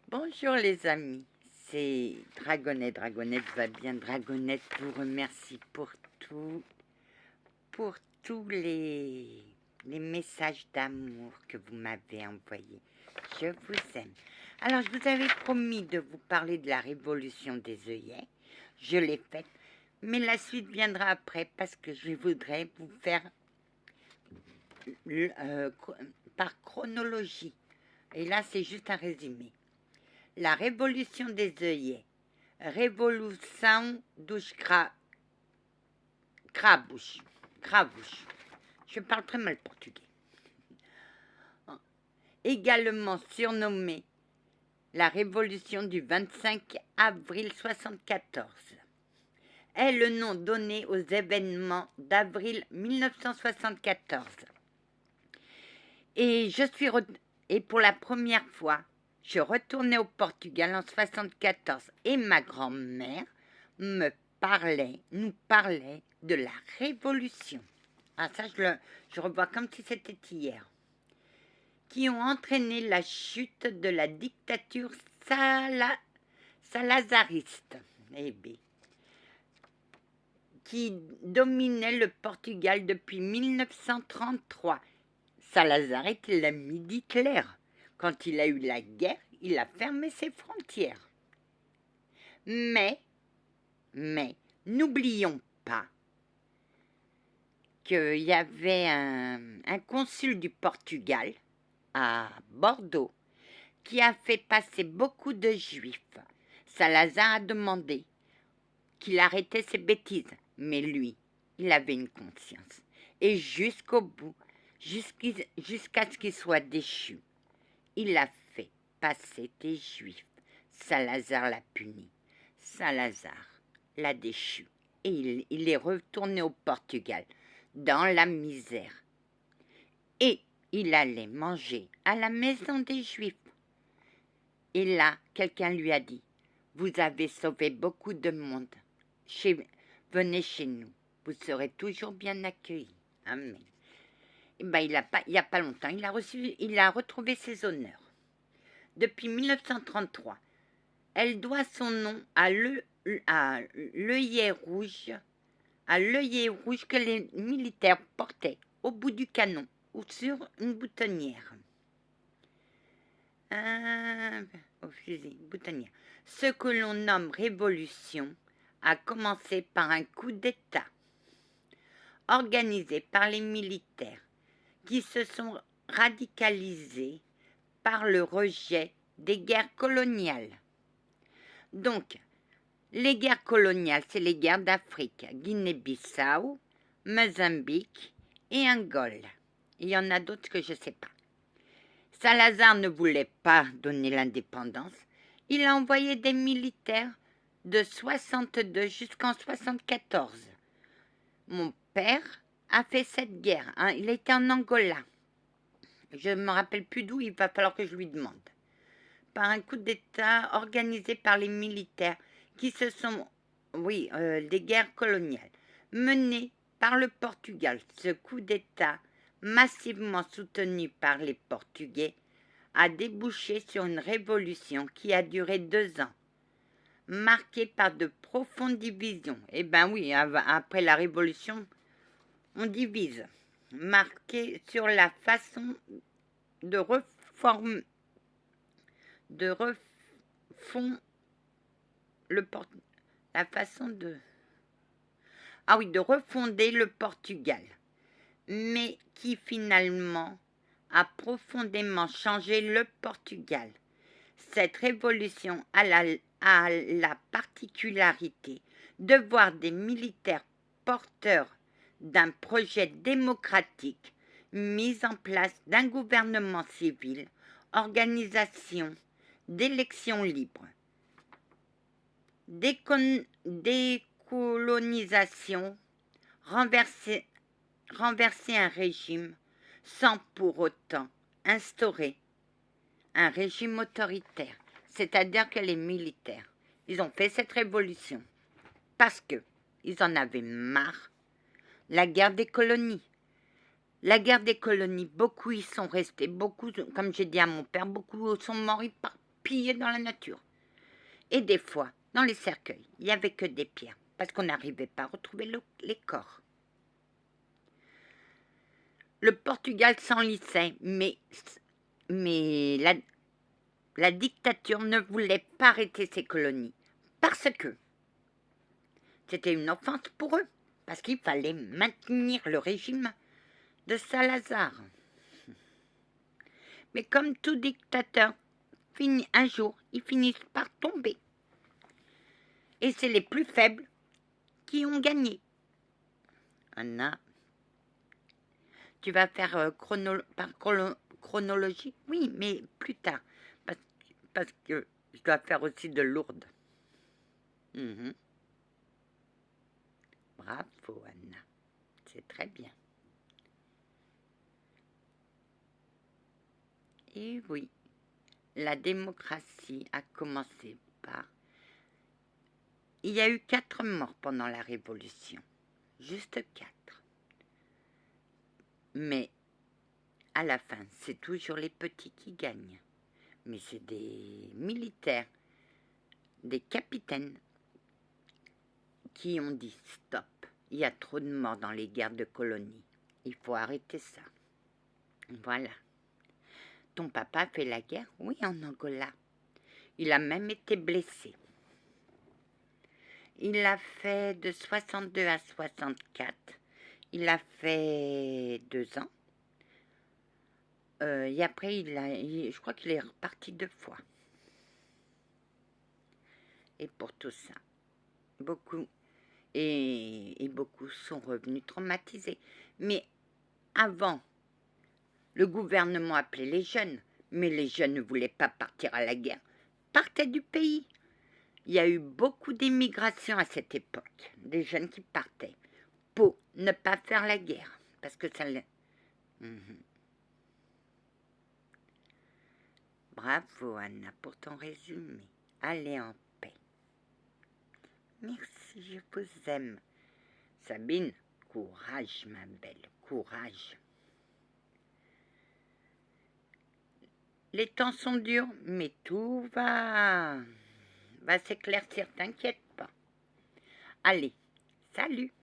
Bonjour les amis, c'est Dragonette. Dragonette va bien. Dragonette vous remercie pour tous les messages d'amour que vous m'avez envoyés. Je vous aime. Alors, je vous avais promis de vous parler de la révolution des œillets. Je l'ai faite, mais la suite viendra après parce que je voudrais vous faire par chronologie. Et là, c'est juste un résumé. La révolution des œillets. Révolution dos cravos. Je parle très mal portugais. Également surnommée la révolution du 25 avril 74, est le nom donné aux événements d'avril 1974. Et pour la première fois, je retournais au Portugal en 74 et ma grand-mère nous parlait de la révolution. Ah ça, je revois comme si c'était hier. Qui ont entraîné la chute de la dictature salazariste, qui dominait le Portugal depuis 1933. Salazar était l'ami d'Hitler. Quand il a eu la guerre, il a fermé ses frontières. Mais, n'oublions pas qu'il y avait un consul du Portugal à Bordeaux qui a fait passer beaucoup de juifs. Salazar a demandé qu'il arrêtait ses bêtises, mais lui, il avait une conscience. Et jusqu'au bout, jusqu'à ce qu'il soit déchu, il a fait passer des juifs. Salazar l'a puni. Salazar l'a déchu. Et il est retourné au Portugal, dans la misère. Et il allait manger à la maison des Juifs. Et là, quelqu'un lui a dit, « Vous avez sauvé beaucoup de monde. Venez chez nous. Vous serez toujours bien accueillis. » Amen. Et ben, il n'y a pas longtemps, il a retrouvé ses honneurs. Depuis 1933, elle doit son nom à l'œillet rouge que les militaires portaient au bout du canon ou sur une boutonnière. Au fusil, boutonnière. Ce que l'on nomme révolution a commencé par un coup d'État organisé par les militaires qui se sont radicalisés par le rejet des guerres coloniales. Donc, les guerres coloniales, c'est les guerres d'Afrique, Guinée-Bissau, Mozambique et Angola. Il y en a d'autres que je ne sais pas. Salazar ne voulait pas donner l'indépendance. Il a envoyé des militaires de 62 jusqu'en 74. Mon père a fait cette guerre. Il était en Angola. Je ne me rappelle plus d'où, il va falloir que je lui demande. Par un coup d'État organisé par les militaires qui se sont, des guerres coloniales, menées par le Portugal. Ce coup d'État, massivement soutenu par les Portugais, a débouché sur une révolution qui a duré 2 ans, marquée par de profondes divisions. Eh bien oui, après la révolution, on divise. Marquée sur la façon de refondre refonder le Portugal, mais qui finalement a profondément changé le Portugal. Cette révolution a la particularité de voir des militaires porteurs d'un projet démocratique mis en place d'un gouvernement civil, organisation d'élections libres, décolonisation, renverser un régime sans pour autant instaurer un régime autoritaire. C'est-à-dire que les militaires, ils ont fait cette révolution parce qu'ils en avaient marre. La guerre des colonies. La guerre des colonies, beaucoup y sont restés, beaucoup, comme j'ai dit à mon père, beaucoup sont morts piller dans la nature. Et des fois, dans les cercueils, il n'y avait que des pierres, parce qu'on n'arrivait pas à retrouver les corps. Le Portugal s'enlissait, mais la dictature ne voulait pas arrêter ces colonies, parce que c'était une offense pour eux, parce qu'il fallait maintenir le régime de Salazar. Mais comme tout dictateur, un jour, ils finissent par tomber. Et c'est les plus faibles qui ont gagné. Anna, tu vas faire par chronologie? Oui, mais plus tard, parce que je dois faire aussi de Lourdes. Bravo, Anna. C'est très bien. Et oui, la démocratie a commencé par... Il y a eu 4 morts pendant la Révolution. Juste 4. Mais à la fin, c'est toujours les petits qui gagnent. Mais c'est des militaires, des capitaines qui ont dit stop. Il y a trop de morts dans les guerres de colonies. Il faut arrêter ça. Voilà. Ton papa fait la guerre? Oui, en Angola. Il a même été blessé. Il a fait de 62 à 64. Il a fait 2 ans. Et après, je crois qu'il est reparti 2 fois. Et pour tout ça, beaucoup sont revenus traumatisés. Mais avant, le gouvernement appelait les jeunes, mais les jeunes ne voulaient pas partir à la guerre, partaient du pays. Il y a eu beaucoup d'immigration à cette époque, des jeunes qui partaient pour ne pas faire la guerre, parce que ça... Bravo Anna pour ton résumé. Allez en paix. Merci, je vous aime. Sabine, courage ma belle, courage. Les temps sont durs, mais tout va s'éclaircir, t'inquiète pas. Allez, salut.